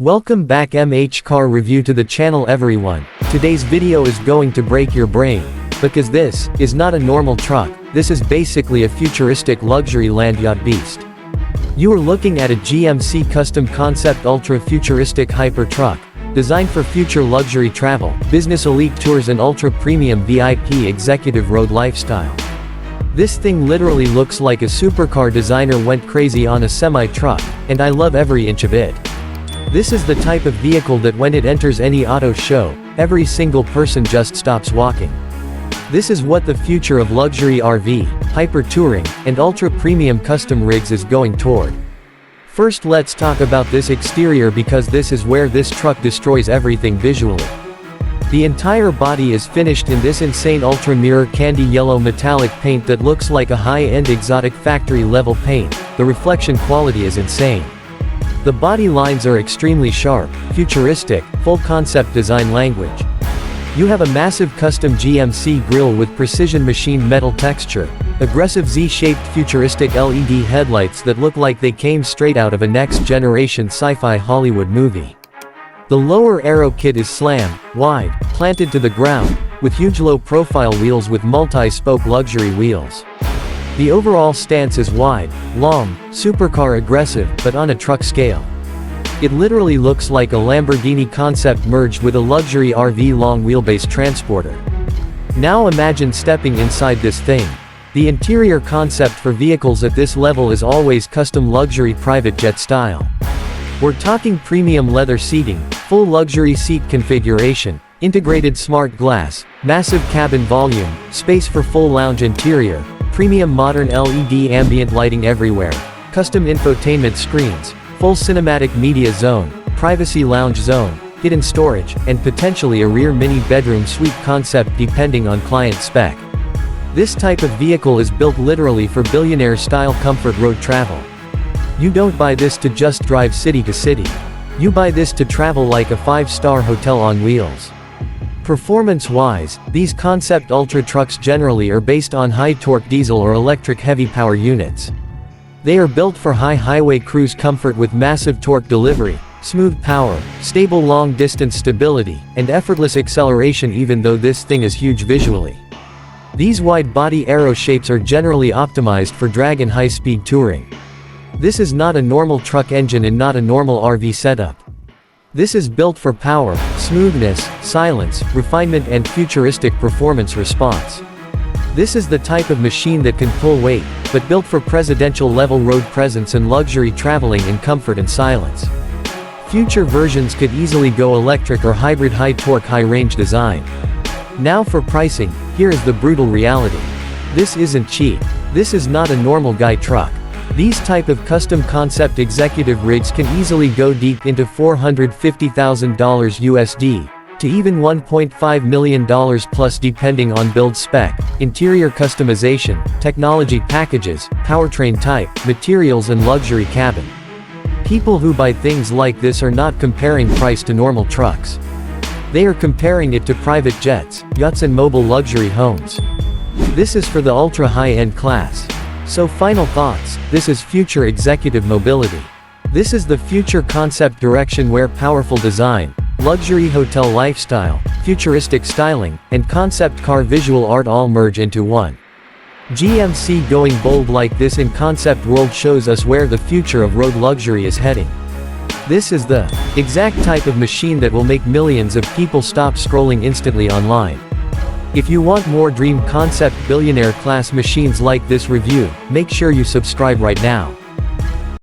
Welcome back MH Car Review to the channel everyone. Today's video is going to break your brain. Because this is not a normal truck, this is basically a futuristic luxury land yacht beast. You are looking at a GMC custom concept ultra futuristic hyper truck, designed for future luxury travel, business elite tours and ultra premium VIP executive road lifestyle. This thing literally looks like a supercar designer went crazy on a semi-truck, and I love every inch of it. This is the type of vehicle that when it enters any auto show, every single person just stops walking. This is what the future of luxury RV, hyper touring, and ultra-premium custom rigs is going toward. First let's talk about this exterior because this is where this truck destroys everything visually. The entire body is finished in this insane ultra mirror candy yellow metallic paint that looks like a high-end exotic factory level paint. The reflection quality is insane. The body lines are extremely sharp, futuristic, full concept design language. You have a massive custom GMC grille with precision machined metal texture, aggressive Z-shaped futuristic LED headlights that look like they came straight out of a next-generation sci-fi Hollywood movie. The lower aero kit is slam, wide, planted to the ground, with huge low-profile wheels with multi-spoke luxury wheels. The overall stance is wide, long, supercar aggressive, but on a truck scale. It literally looks like a Lamborghini concept merged with a luxury RV long wheelbase transporter. Now imagine stepping inside this thing. The interior concept for vehicles at this level is always custom luxury private jet style. We're talking premium leather seating, full luxury seat configuration, integrated smart glass, massive cabin volume, space for full lounge interior, premium modern LED ambient lighting everywhere, custom infotainment screens, full cinematic media zone, privacy lounge zone, hidden storage, and potentially a rear mini bedroom suite concept depending on client spec. This type of vehicle is built literally for billionaire-style comfort road travel. You don't buy this to just drive city to city. You buy this to travel like a 5-star hotel on wheels. Performance-wise, these concept ultra trucks generally are based on high-torque diesel or electric heavy power units. They are built for high highway cruise comfort with massive torque delivery, smooth power, stable long-distance stability, and effortless acceleration even though this thing is huge visually. These wide-body aero shapes are generally optimized for drag and high-speed touring. This is not a normal truck engine and not a normal RV setup. This is built for power, smoothness, silence, refinement and futuristic performance response. This is the type of machine that can pull weight, but built for presidential-level road presence and luxury traveling in comfort and silence. Future versions could easily go electric or hybrid high-torque high-range design. Now for pricing, here is the brutal reality. This isn't cheap. This is not a normal guy truck. These type of custom concept executive rigs can easily go deep into $450,000 USD, to even $1.5 million plus depending on build spec, interior customization, technology packages, powertrain type, materials and luxury cabin. People who buy things like this are not comparing price to normal trucks. They are comparing it to private jets, yachts and mobile luxury homes. This is for the ultra high-end class. So final thoughts, this is future executive mobility. This is the future concept direction where powerful design, luxury hotel lifestyle, futuristic styling, and concept car visual art all merge into one. GMC going bold like this in concept world shows us where the future of road luxury is heading. This is the exact type of machine that will make millions of people stop scrolling instantly online. If you want more dream concept billionaire class machines like this review, make sure you subscribe right now.